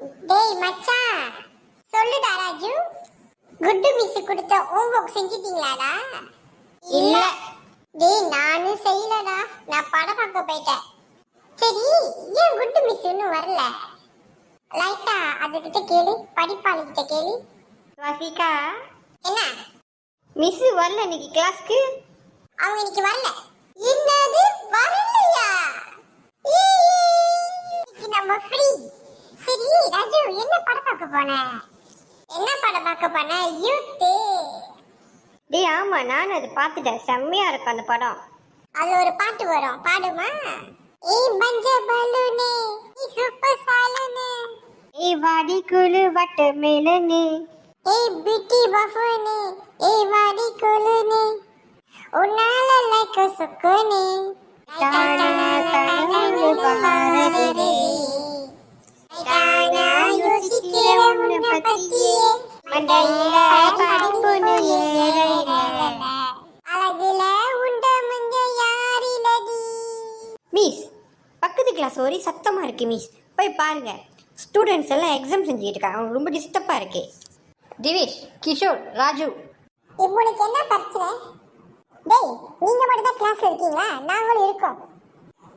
டேய் மச்சான், சொல்லுடா ராஜு. குட்டு மிஸ் கொடுத்த ஹோம்வொர்க் செஞ்சிட்டீங்களாடா? இல்ல. டேய் நானும் செய்யலடா, நான் படம் பார்க்க போயிட்டேன். சரி, ஏன் குட்டு மிஸ் இன்னும் வரல? லைட்டா அதுகிட்ட கேளு, படிப்பாளி கிட்ட கேளு. வசிகா, என்ன? மிஸ் வரல இன்னைக்கு கிளாஸ்க்கு. அவங்க இன்னைக்கு வரல. என்னது வரலையா? இன்னைக்கு நம்ம ஃப்ரீ. சரி ராஜு, என்ன படம் பார்க்க போன? என்ன படம் பார்க்க போன? யூத். டேய் ஆமா, நான் அது பார்த்துட்டேன். செம்மையா இருக்கும் அந்த படம். அதுல ஒரு பாட்டு வரும், பாடுமா? ஏய் பஞ்ச பலூனே, நீ சூப்பர் சாலனே, ஏய் வாடி குழு வட்ட மேலனே, ஏய் பியூட்டி பஃபூனே, ஏய் வாடி குலுனே, உன்னால லைக் சுக்குனே, தானா யோசிக்கிற உன்னை பத்தியே மண்டையில படிப்புன்னு ஏறல. அழகுல உண்ட மஞ்ச யாரிலடி. மிஸ், பக்கத்து கிளாஸ் ஒரே சத்தமா இருக்கு மிஸ், போய் பாருங்க. ஸ்டூடெண்ட்ஸ் எல்லாம் எக்ஸாம் செஞ்சுட்டு இருக்காங்க, அவங்க ரொம்ப டிஸ்டர்பா இருக்கு. திவேஷ், கிஷோர், ராஜு, இவனுக்கு என்ன பிரச்சனை? டேய், நீங்க மட்டும் தான் கிளாஸ்ல இருக்கீங்களா? நாங்களும் இருக்கோம்.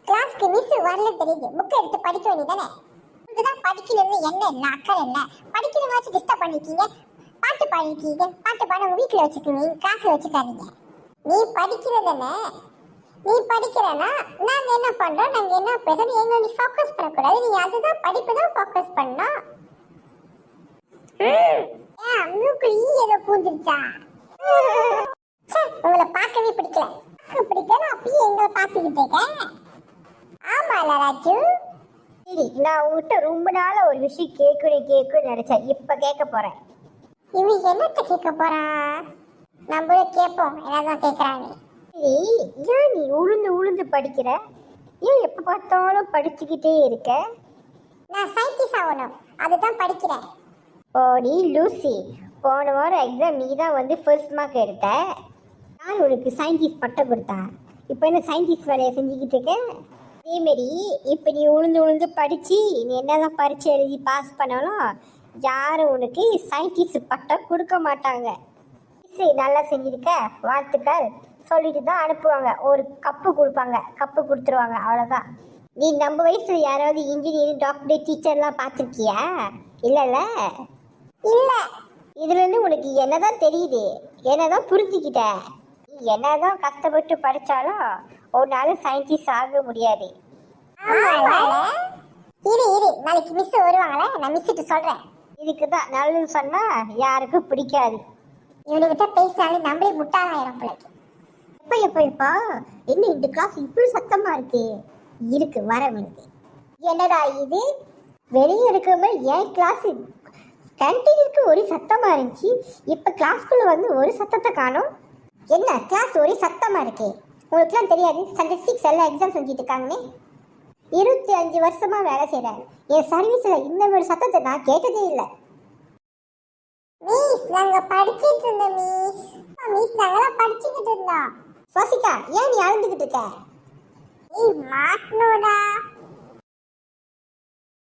கிளாஸ்க்கு மிஸ் வரல தெரியுது, புக் எடுத்து படிக்க வேண்டியதானே? உங்களுக்கு தான் படிக்கணும்னு என்ன இல்லை, அக்கறை இல்லை. படிக்கணும் வச்சு டிஸ்டர்ப் பண்ணிருக்கீங்க. பாட்டு பாடிருக்கீங்க, பாட்டு பாட உங்க வீட்டில் வச்சுக்கோங்க, கிளாஸ்ல வச்சுக்காதீங்க. நீ படிக்கிறதானே? நீ படிக்கிறனா நாங்க என்ன பண்றோம், நாங்க என்ன பேசுறோம், எங்களை நீ ஃபோக்கஸ் பண்ணக்கூடாது. நீ அதுதான் படிப்பு தான் ஃபோக்கஸ் பண்ணணும். மூக்குல ஈ ஏதோ பூந்துருச்சா? உங்களை பார்க்கவே பிடிக்கல. பிடிக்கல அப்பயே எங்களை பார்த்துக்கிட்டு இருக்கேன். ஆமால ராஜு. சரி, நான் உங்ககிட்ட ரொம்ப நாளா ஒரு விஷயம் கேட்கணும்னு நினைச்சேன். இப்ப கேட்க போறேன். இவன் என்னத்த கேட்க போறான்? நம்மளும் கேட்போம், என்னதான் கேட்கறாங்க. சரி, ஏன் நீ உளுந்து உளுந்து படிக்கிற? ஏன் எப்ப பார்த்தாலும் படிச்சுக்கிட்டே இருக்க? நான் சயின்டிஸ்ட் ஆகணும், அதுதான் படிக்கிறேன். ஓ நீ லூசி, போன வாரம் எக்ஸாம் நீ தான் வந்து ஃபர்ஸ்ட் மார்க் எடுத்த. நான் உனக்கு சயின்டிஸ்ட் பட்டம் கொடுத்தேன். இப்போ என்ன சயின்டிஸ்ட் வேலையை செஞ்சுக்கிட்டு இருக்க? அதேமாரி இப்போ நீ உளுந்து உளுந்து படித்து நீ என்னதான் பரீட்சை எழுதி பாஸ் பண்ணாலும் யாரும் உனக்கு சயின்டிஸ்ட் பட்டம் கொடுக்க மாட்டாங்க. சரி, நல்லா செஞ்சிருக்க, வாழ்த்துக்கள் சொல்லிட்டு தான் அனுப்புவாங்க. ஒரு கப்பு கொடுப்பாங்க, கப்பு கொடுத்துருவாங்க, அவ்வளோதான். நீ நம்ம வயசில் யாராவது இன்ஜினியரிங், டாக்டர், டீச்சர்லாம் பார்த்துருக்கியா? இல்லைல்ல? இல்லை. இதுலேருந்து உனக்கு என்னதான் தெரியுது, என்னதான் புரிஞ்சுக்கிட்ட? நீ என்னதான் கஷ்டப்பட்டு படித்தாலும் ஒரு நாள் சயின்டிஸ்ட் ஆக முடியாது. இரு இரு, நாளைக்கு மிஸ் வருவாங்களே, நான் மிஸ்ஸிட்டு சொல்கிறேன். இதுக்கு தான் நல்லது சொன்னால் யாருக்கும் பிடிக்காது. இவனுக்கிட்ட பேசினாலே நம்மளே முட்டாளாயிரம் பிள்ளைக்கு. எப்போ என்ன இந்த கிளாஸ் இப்படி சத்தமா இருக்கு வர வேண்டியது. என்னடா இது, வெளியே இருக்கிற என் கிளாஸ் கேன்டீனுக்கு ஒரு சத்தமா இருந்துச்சு, இப்போ கிளாஸ்க்குள்ள வந்து ஒரு சத்தத்தை காணும். என்ன கிளாஸ் ஒரே சத்தமா இருக்கு? உங்களுக்குலாம் தெரியாது ஸ்டாண்டர்ட் 6 எல்லாம் எக்ஸாம் செஞ்சுட்டு இருக்காங்கன்னு? 25 வருஷமா வேலை செய்கிறேன். என் சர்வீஸில் இந்த ஒரு சத்தத்தை நான் கேட்டதே இல்லை. மிஸ், நாங்க படிச்சிட்டு இருந்தோம் மிஸ். மிஸ், நாங்களாம் படிச்சுக்கிட்டு இருந்தோம். சுவாசிகா, ஏன் நீ அழுந்துக்கிட்டு இருக்க? ஏய் மாட்டணுடா.